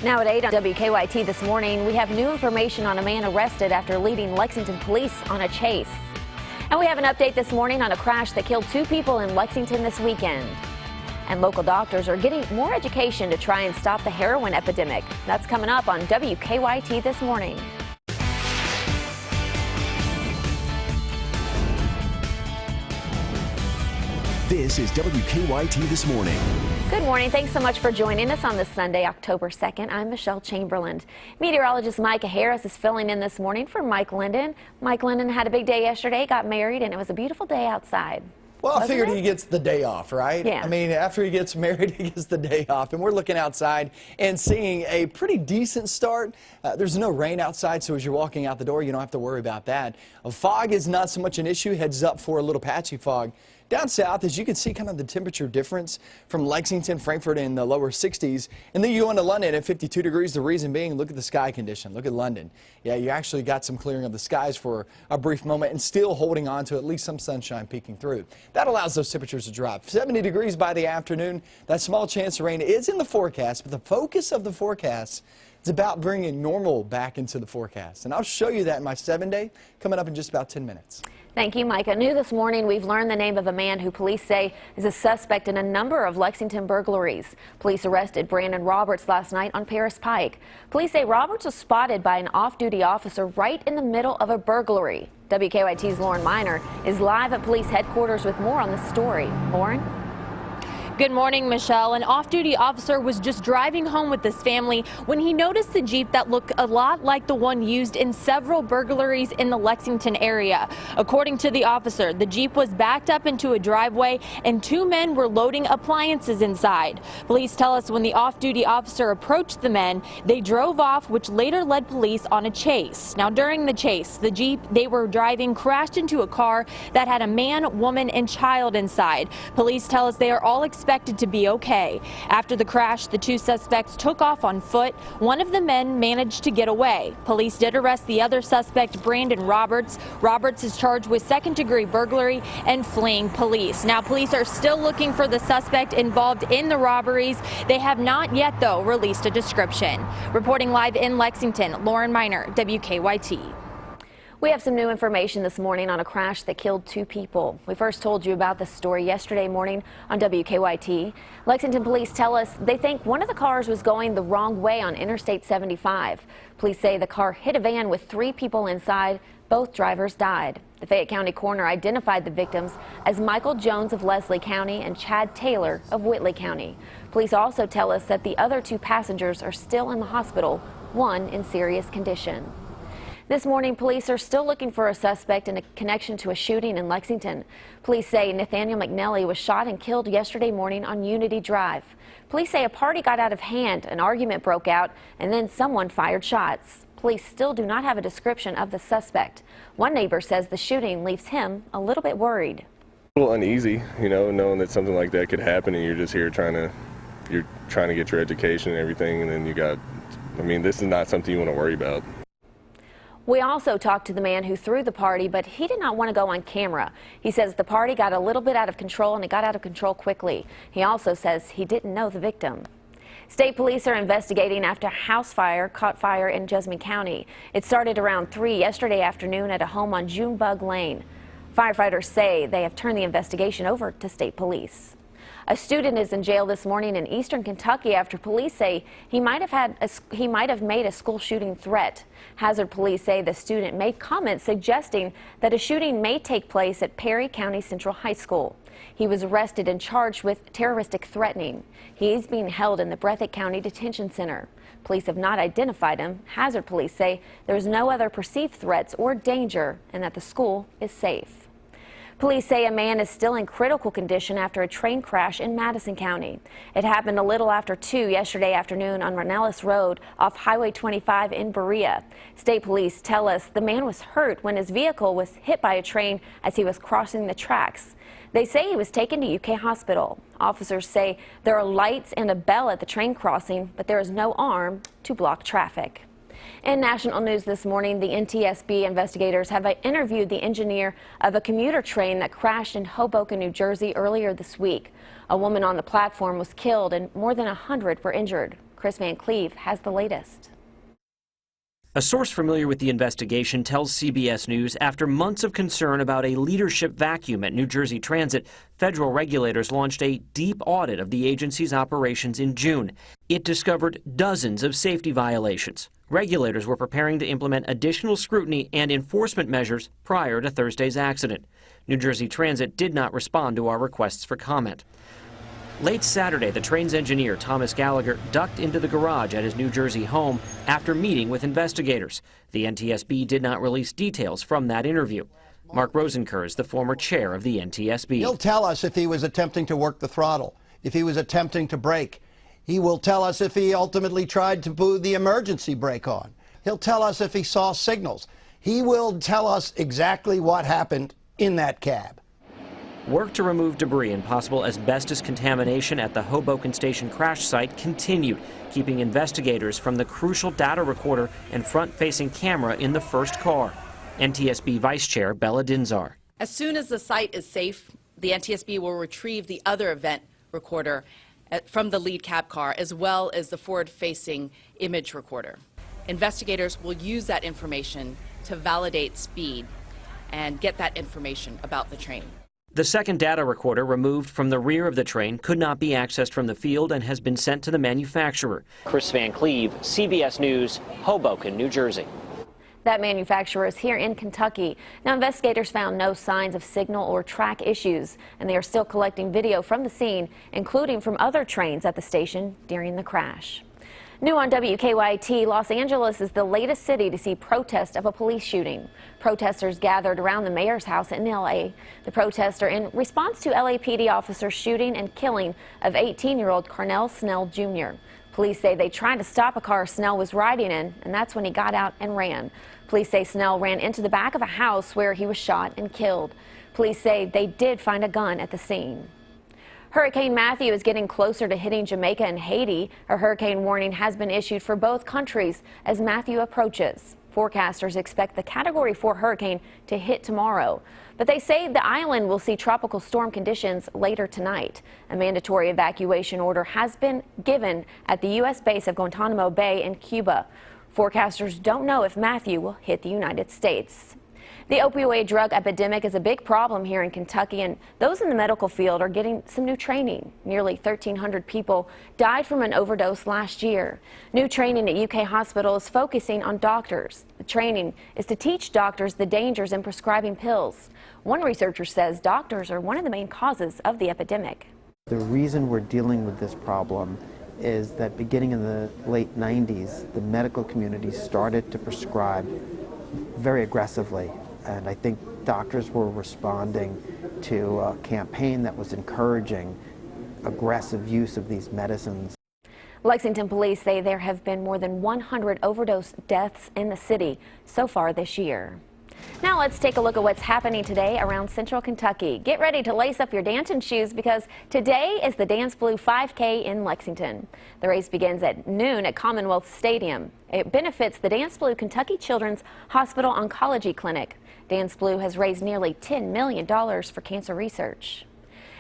Now at 8 on WKYT this morning, we have new information on a man arrested after leading Lexington police on a chase. And we have an update this morning on a crash that killed 2 people in Lexington this weekend. And local doctors are getting more education to try and stop the heroin epidemic. That's coming up on WKYT this morning. This is WKYT This Morning. Good morning. Thanks so much for joining us on this Sunday, October 2nd. I'm Michelle Chamberlain. Meteorologist Micah Harris is filling in this morning for Mike Linden. Mike Linden had a big day yesterday, got married, and it was a beautiful day outside. Well, I figured he gets the day off, right? Yeah. I mean, after he gets married, he gets the day off. And we're looking outside and seeing a pretty decent start. There's no rain outside, so as you're walking out the door, you don't have to worry about that. Fog is not so much an issue. Heads up for a little patchy fog. Down south, as you can see kind of the temperature difference from Lexington, Frankfort in the lower 60s. And then you go into London at 52 degrees. The reason being, look at the sky condition. Look at London. Yeah, you actually got some clearing of the skies for a brief moment and still holding on to at least some sunshine peeking through. That allows those temperatures to drop. 70 degrees by the afternoon. That small chance of rain is in the forecast, but the focus of the forecast is about bringing normal back into the forecast. And I'll show you that in my 7-day coming up in just about 10 minutes. Thank you, Micah. New this morning, we've learned the name of a man who police say is a suspect in a number of Lexington burglaries. Police arrested Brandon Roberts last night on Paris Pike. Police say Roberts was spotted by an off-duty officer right in the middle of a burglary. WKYT's Lauren Miner is live at police headquarters with more on the story. Lauren? Good morning, Michelle. An off-duty officer was just driving home with his family when he noticed a Jeep that looked a lot like the one used in several burglaries in the Lexington area. According to the officer, the Jeep was backed up into a driveway and 2 men were loading appliances inside. Police tell us when the off-duty officer approached the men, they drove off, which later led police on a chase. Now, during the chase, the Jeep they were driving crashed into a car that had a man, woman, and child inside. Police tell us they are all expected to be okay. After the crash, the 2 suspects took off on foot. One of the men managed to get away. Police did arrest the other suspect, Brandon Roberts. Roberts is charged with second-degree burglary and fleeing police. Now, police are still looking for the suspect involved in the robberies. They have not yet, though, released a description. Reporting live in Lexington, Lauren Miner, WKYT. We have some new information this morning on a crash that killed 2 people. We first told you about this story yesterday morning on WKYT. Lexington police tell us they think one of the cars was going the wrong way on Interstate 75. Police say the car hit a van with 3 people inside. Both drivers died. The Fayette County coroner identified the victims as Michael Jones of Leslie County and Chad Taylor of Whitley County. Police also tell us that the other 2 passengers are still in the hospital, one in serious condition. This morning, police are still looking for a suspect in a connection to a shooting in Lexington. Police say Nathaniel McNelly was shot and killed yesterday morning on Unity Drive. Police say a party got out of hand, an argument broke out, and then someone fired shots. Police still do not have a description of the suspect. One neighbor says the shooting leaves him a little bit worried. A little uneasy, you know, knowing that something like that could happen and you're just here trying to get your education and everything, and then this is not something you want to worry about. We also talked to the man who threw the party, but he did not want to go on camera. He says the party got a little bit out of control, and it got out of control quickly. He also says he didn't know the victim. State police are investigating after a house fire caught fire in Jessamine County. It started around 3 yesterday afternoon at a home on Junebug Lane. Firefighters say they have turned the investigation over to state police. A student is in jail this morning in eastern Kentucky after police say he might have made a school shooting threat. Hazard police say the student made comments suggesting that a shooting may take place at Perry County Central High School. He was arrested and charged with terroristic threatening. He is being held in the Breathitt County Detention Center. Police have not identified him. Hazard police say there is no other perceived threats or danger and that the school is safe. Police say a man is still in critical condition after a train crash in Madison County. It happened a little after 2 yesterday afternoon on Ranellis Road off Highway 25 in Berea. State police tell us the man was hurt when his vehicle was hit by a train as he was crossing the tracks. They say he was taken to UK Hospital. Officers say there are lights and a bell at the train crossing, but there is no arm to block traffic. In national news this morning, the NTSB investigators have interviewed the engineer of a commuter train that crashed in Hoboken, New Jersey earlier this week. A woman on the platform was killed and more than 100 were injured. Chris Van Cleve has the latest. A source familiar with the investigation tells CBS News after months of concern about a leadership vacuum at New Jersey Transit, federal regulators launched a deep audit of the agency's operations in June. It discovered dozens of safety violations. Regulators were preparing to implement additional scrutiny and enforcement measures prior to Thursday's accident. New Jersey Transit did not respond to our requests for comment. Late Saturday, the train's engineer, Thomas Gallagher, ducked into the garage at his New Jersey home after meeting with investigators. The NTSB did not release details from that interview. Mark Rosenkerr, the former chair of the NTSB. He'll tell us if he was attempting to work the throttle, if he was attempting to brake. He will tell us if he ultimately tried to put the emergency brake on. He'll tell us if he saw signals. He will tell us exactly what happened in that cab. Work to remove debris and possible asbestos contamination at the Hoboken Station crash site continued, keeping investigators from the crucial data recorder and front-facing camera in the first car. NTSB Vice Chair Bella Dinzar. As soon as the site is safe, the NTSB will retrieve the other event recorder from the lead cab car, as well as the forward-facing image recorder. Investigators will use that information to validate speed and get that information about the train. The second data recorder removed from the rear of the train could not be accessed from the field and has been sent to the manufacturer. Chris Van Cleve, CBS News, Hoboken, New Jersey. That manufacturer is here in Kentucky. Now, investigators found no signs of signal or track issues, and they are still collecting video from the scene, including from other trains at the station during the crash. New on WKYT, Los Angeles is the latest city to see protest of a police shooting. Protesters gathered around the mayor's house in L.A. The protests are in response to LAPD officers shooting and killing of 18-year-old Carnell Snell Jr. Police say they tried to stop a car Snell was riding in, and that's when he got out and ran. Police say Snell ran into the back of a house where he was shot and killed. Police say they did find a gun at the scene. Hurricane Matthew is getting closer to hitting Jamaica and Haiti. A hurricane warning has been issued for both countries as Matthew approaches. Forecasters expect the Category 4 hurricane to hit tomorrow, but they say the island will see tropical storm conditions later tonight. A mandatory evacuation order has been given at the U.S. base of Guantanamo Bay in Cuba. Forecasters don't know if Matthew will hit the United States. The opioid drug epidemic is a big problem here in Kentucky, and those in the medical field are getting some new training. Nearly 1,300 people died from an overdose last year. New training at UK Hospital is focusing on doctors. The training is to teach doctors the dangers in prescribing pills. One researcher says doctors are one of the main causes of the epidemic. The reason we're dealing with this problem is that beginning in the late 90s, the medical community started to prescribe very aggressively. And I think doctors were responding to a campaign that was encouraging aggressive use of these medicines. Lexington police say there have been more than 100 overdose deaths in the city so far this year. Now let's take a look at what's happening today around Central Kentucky. Get ready to lace up your dancing shoes because today is the Dance Blue 5K in Lexington. The race begins at noon at Commonwealth Stadium. It benefits the Dance Blue Kentucky Children's Hospital Oncology Clinic. Dance Blue has raised nearly $10 million for cancer research.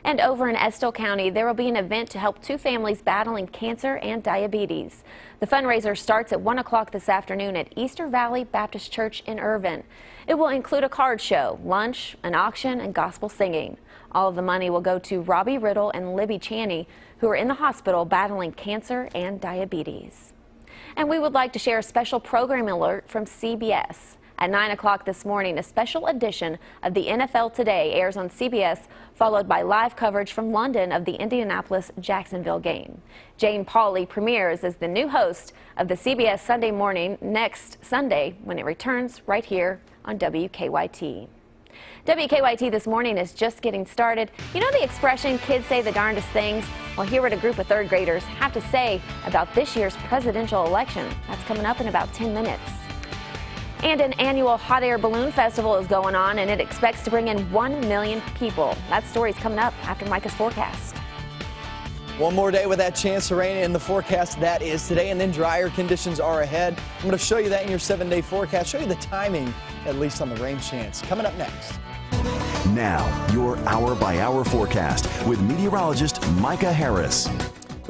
And over in Estill County, there will be an event to help two families battling cancer and diabetes. The fundraiser starts at 1 o'clock this afternoon at Easter Valley Baptist Church in Irvin. It will include a card show, lunch, an auction, and gospel singing. All of the money will go to Robbie Riddle and Libby Chaney, who are in the hospital battling cancer and diabetes. And we would like to share a special program alert from CBS. At 9 o'clock this morning, a special edition of the NFL Today airs on CBS, followed by live coverage from London of the Indianapolis-Jacksonville game. Jane Pauley premieres as the new host of the CBS Sunday Morning next Sunday when it returns right here on WKYT. WKYT This Morning is just getting started. You know the expression, kids say the darndest things? Well, hear what a group of third graders have to say about this year's presidential election. That's coming up in about 10 minutes. And an annual hot air balloon festival is going on, and it expects to bring in 1 million people. That story's coming up after Micah's forecast. One more day with that chance of rain in the forecast. That is today, and then drier conditions are ahead. I'm going to show you that in your 7-day forecast, show you the timing, at least on the rain chance. Coming up next. Now, your hour-by-hour forecast with meteorologist Micah Harris.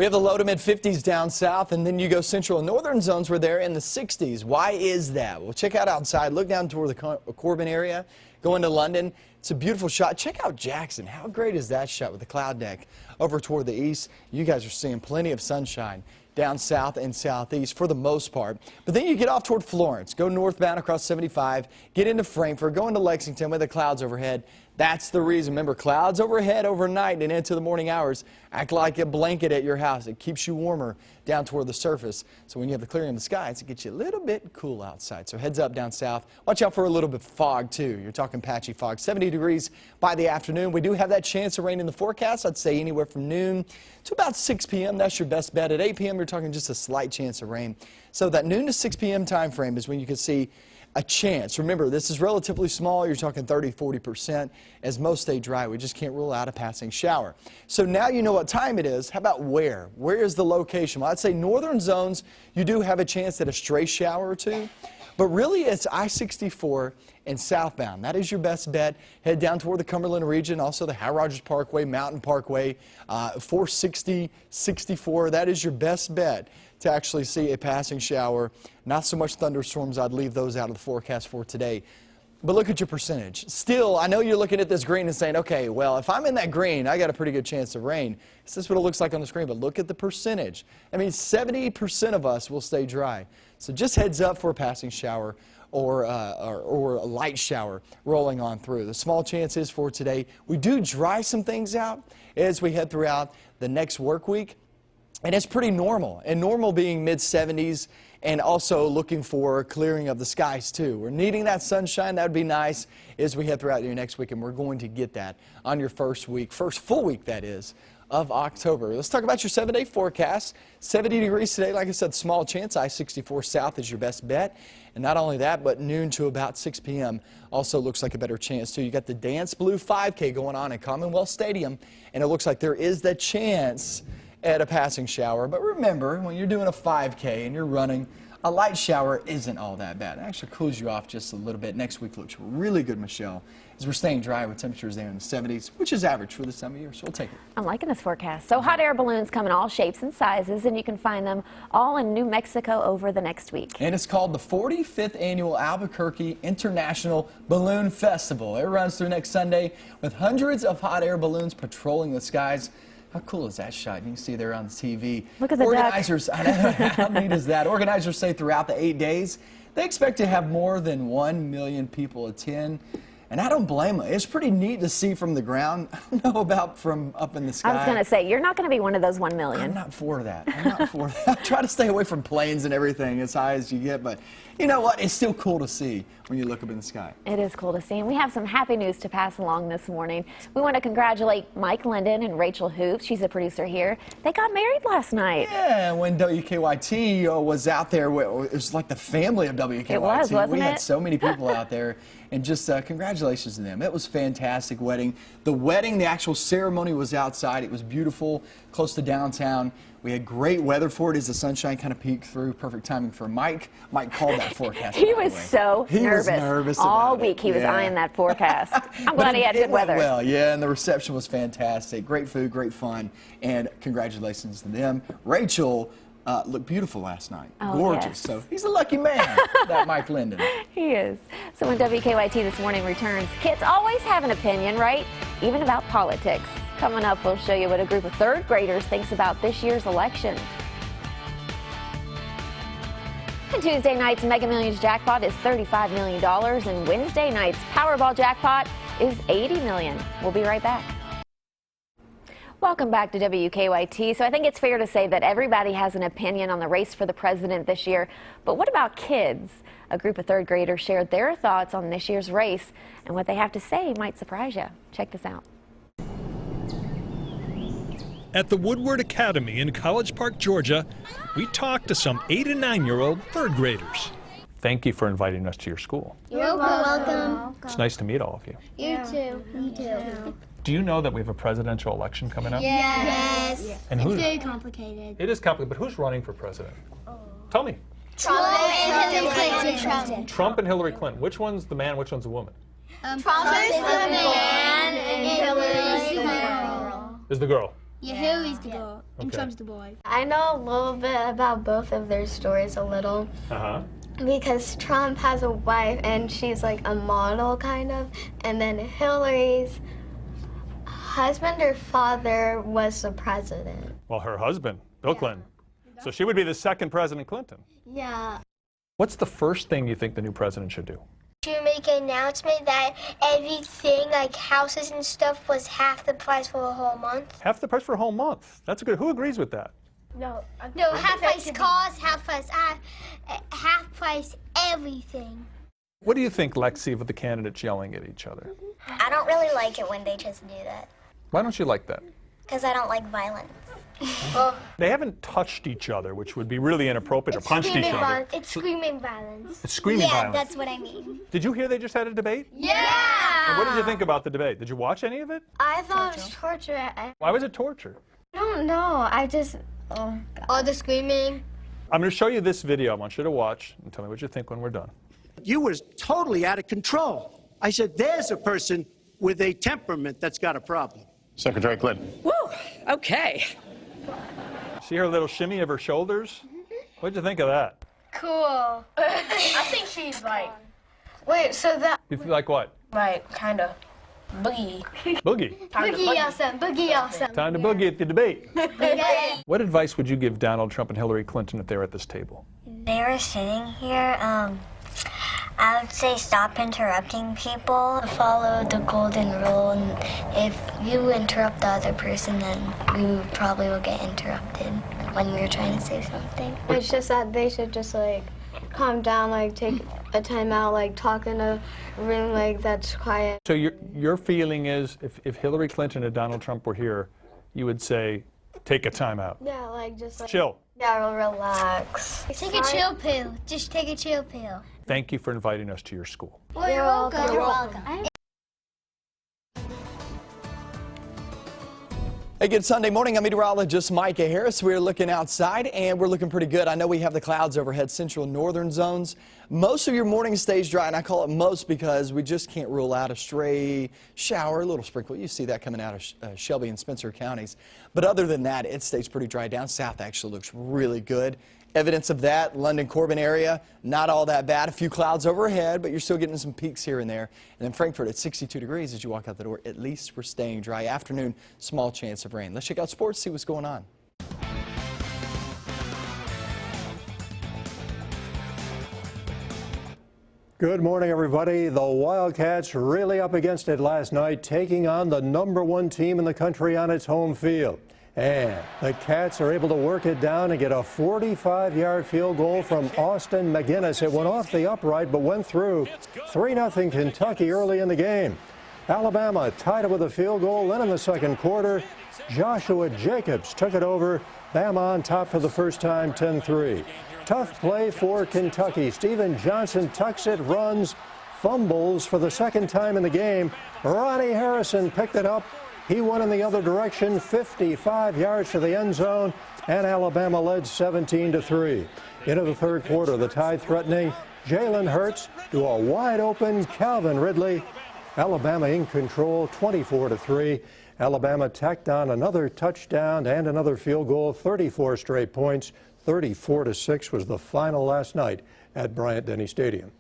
We have the low to mid 50s down south, and then you go central and northern zones where they're in the 60s. Why is that? Well, check out outside. Look down toward the Corbin area, go into London. It's a beautiful shot. Check out Jackson. How great is that shot with the cloud deck over toward the east? You guys are seeing plenty of sunshine down south and southeast for the most part. But then you get off toward Florence, go northbound across 75, get into Frankfort, go into Lexington with the clouds overhead. That's the reason. Remember, clouds overhead overnight and into the morning hours act like a blanket at your house. It keeps you warmer down toward the surface. So when you have the clearing in the skies, it gets you a little bit cool outside. So heads up down south. Watch out for a little bit of fog, too. You're talking patchy fog. 70 degrees by the afternoon. We do have that chance of rain in the forecast. I'd say anywhere from noon to about 6 p.m. That's your best bet. At 8 p.m., you're talking just a slight chance of rain. So that noon to 6 p.m. time frame is when you can see a chance. Remember, this is relatively small. You're talking 30–40%. As most stay dry, we just can't rule out a passing shower. So now you know what time it is. How about where? Where is the location? Well, I'd say northern zones, you do have a chance at a stray shower or two. But really, it's I-64 and southbound. That is your best bet. Head down toward the Cumberland region, also the Howard Rogers Parkway, Mountain Parkway, 460, 64. That is your best bet to actually see a passing shower. Not so much thunderstorms. I'd leave those out of the forecast for today. But look at your percentage. Still, I know you're looking at this green and saying, okay, well, if I'm in that green, I got a pretty good chance of rain. This is what it looks like on the screen, but look at the percentage. I mean, 70% of us will stay dry. So just heads up for a passing shower or a light shower rolling on through. The small chances for today. We do dry some things out as we head throughout the next work week. And it's pretty normal, and normal being mid-70s, and also looking for clearing of the skies too. We're needing that sunshine. That would be nice as we head throughout your next week, and we're going to get that on your first full week that is, of October. Let's talk about your 7-day forecast. 70 degrees today. Like I said, small chance. I-64 south is your best bet. And not only that, but noon to about 6 p.m. also looks like a better chance too. You got the Dance Blue 5K going on at Commonwealth Stadium, and it looks like there is that chance at a passing shower. But remember, when you're doing a 5K and you're running, a light shower isn't all that bad. It actually cools you off just a little bit. Next week looks really good, Michelle, as we're staying dry with temperatures there in the 70s, which is average for this time of year, so we'll take it. I'm liking this forecast. So hot air balloons come in all shapes and sizes, and you can find them all in New Mexico over the next week. And it's called the 45th Annual Albuquerque International Balloon Festival. It runs through next Sunday with hundreds of hot air balloons patrolling the skies. How cool is that shot? You can see there on the TV. Look at the Organizers, I know, how neat is that? Organizers say throughout the 8 days, they expect to have more than 1 million people attend. And I don't blame them. It's pretty neat to see from the ground. I don't know about from up in the sky. I was going to say, you're not going to be one of those 1 million. I'm not for that. I'm not for that. I try to stay away from planes and everything as high as you get, but you know what? It's still cool to see when you look up in the sky. It is cool to see, and we have some happy news to pass along this morning. We want to congratulate Mike Linden and Rachel Hoops. She's a producer here. They got married last night. Yeah, when WKYT was out there, it was like the family of WKYT. It was, wasn't it? We had so many people out there, and just congratulations to them. It was a fantastic wedding. The actual ceremony was outside. It was beautiful, close to downtown. We had great weather for it as the sunshine kind of peeked through. Perfect timing for Mike. Mike called that forecast. He was so nervous. He was nervous all about week. it. He was eyeing that forecast. I'm glad he had good weather. Well, yeah, and the reception was fantastic. Great food, great fun, and congratulations to them. Rachel looked beautiful last night. Oh, gorgeous. yes. So he's a lucky man, that Mike Linden. He is. So when WKYT This Morning returns, kids always have an opinion, right? Even about politics. Coming up, we'll show you what a group of third graders thinks about this year's election. And Tuesday night's Mega Millions jackpot is $35 million, and Wednesday night's Powerball jackpot is $80 million. We'll be right back. Welcome back to WKYT. So I think it's fair to say that everybody has an opinion on the race for the president this year. But what about kids? A group of third graders shared their thoughts on this year's race, and what they have to say might surprise you. Check this out. At the Woodward Academy in College Park, Georgia, we talked to some 8 and 9-year-old third graders. Thank you for inviting us to your school. You're welcome. It's nice to meet all of you. You too. Me too. Do you know that we have a presidential election coming up? Yes. And it's very complicated. It is complicated, but who's running for president? Tell me. Trump and Hillary Clinton. Trump and Hillary Clinton. Which one's the man, which one's the woman? Trump is the man and Hillary is the girl. Is the girl. Yeah, Hillary's the girl and Okay. Trump's the boy. I know a little bit about both of their stories a little. Uh-huh. Because Trump has a wife and she's like a model kind of, and then Hillary's husband or father was the president. Well, her husband, Bill Clinton. So she would be the second President Clinton. Yeah. What's the first thing you think the new president should do? To make an announcement that everything, like houses and stuff, was half the price for a whole month. Half the price for a whole month. That's a good. Who agrees with that? No, half price cars, half price everything. What do you think, Lexi, of the candidates yelling at each other? I don't really like it when they just do that, Why don't you like that? because I don't like violence. They haven't touched each other, which would be really inappropriate, or punched each other. It's screaming violence. It's screaming violence. Yeah, that's what I mean. Did you hear they just had a debate? Yeah! And what did you think about the debate? Did you watch any of it? I thought it was torture. Why was it torture? I don't know. I just, oh God. All the screaming. I'm going to show you this video. I want you to watch and tell me what you think when we're done. You was totally out of control. I said, there's a person with a temperament that's got a problem. Secretary Clinton. Woo, okay. See her little shimmy of her shoulders? What'd you think of that? Cool. I think she's like, Wait, so that, You feel like what? kind of boogie. Boogie. boogie awesome, boogie awesome. Time to boogie at the debate. Okay. What advice would you give Donald Trump and Hillary Clinton if they were at this table? They were sitting here, I would say stop interrupting people. Follow the golden rule, and if you interrupt the other person, then you probably will get interrupted when you're trying to say something. It's just that they should just like calm down, like take a time out, like talk in a room like that's quiet. So your feeling is if Hillary Clinton and Donald Trump were here, you would say, take a time out. Yeah, like just like Chill. Yeah, relax. Take a chill pill. Just take a chill pill. Thank you for inviting us to your school. Well, you're welcome. You're welcome. Hey, good Sunday morning. I'm meteorologist Micah Harris. We're looking outside and we're looking pretty good. I know we have the clouds overhead central and northern zones. Most of your morning stays dry, and I call it most because we just can't rule out a stray shower, a little sprinkle. You see that coming out of Shelby and Spencer counties. But other than that, it stays pretty dry. Down south actually looks really good. Evidence of that, London, Corbin area, not all that bad. A few clouds overhead, but you're still getting some peaks here and there. And then Frankfurt at 62 degrees as you walk out the door. At least we're staying dry. Afternoon, small chance of rain. Let's check out sports, see what's going on. Good morning, everybody. The Wildcats really up against it last night, taking on the #1 team in the country on its home field. And the Cats are able to work it down and get a 45-yard field goal from Austin McGinnis. It went off the upright but went through. 3-0 Kentucky early in the game. Alabama tied it with a field goal. Then in the second quarter, Joshua Jacobs took it over. Bama on top for the first time, 10-3. Tough play for Kentucky. Steven Johnson tucks it, runs, fumbles for the second time in the game. Ronnie Harrison picked it up. He went in the other direction, 55 yards to the end zone, and Alabama led 17-3. Into the third quarter, the tie threatening. Jalen Hurts to a wide-open Calvin Ridley. Alabama in control, 24-3. Alabama tacked on another touchdown and another field goal, 34 straight points. 34-6 was the final last night at Bryant-Denny Stadium.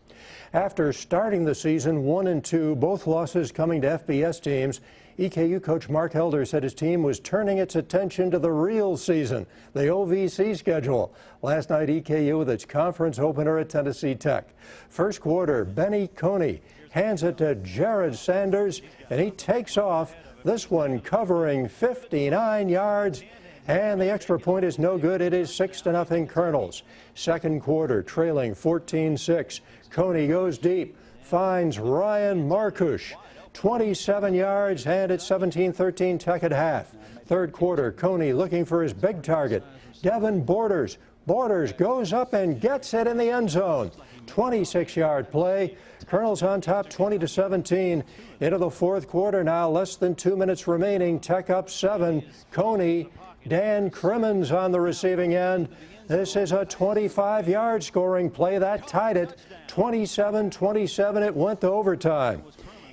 After starting the season 1-2, both losses coming to FBS teams, EKU coach Mark Helder said his team was turning its attention to the real season, the OVC schedule. Last night, EKU with its conference opener at Tennessee Tech. First quarter, Benny Coney hands it to Jared Sanders, and he takes off, this one covering 59 yards. And the extra point is no good. It is 6-0 Colonels. Second quarter, trailing 14-6. Coney goes deep, finds Ryan Markush. 27 yards, and it's 17-13 Tech at half. Third quarter, Coney looking for his big target. Devin Borders. Borders goes up and gets it in the end zone. 26-yard play. Colonels on top 20-17. Into the fourth quarter now, less than 2 minutes remaining. Tech up 7. Coney. Dan Crimmins on the receiving end. This is a 25-yard scoring play that tied it. 27-27. It went to overtime.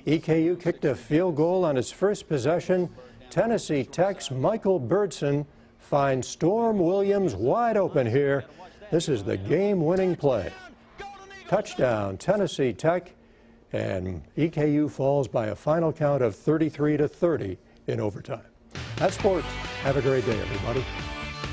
EKU kicked a field goal on its first possession. Tennessee Tech's Michael Birdson finds Storm Williams wide open here. This is the game-winning play. Touchdown, Tennessee Tech, and EKU falls by a final count of 33-30 in overtime. That's sports. Have a great day, everybody.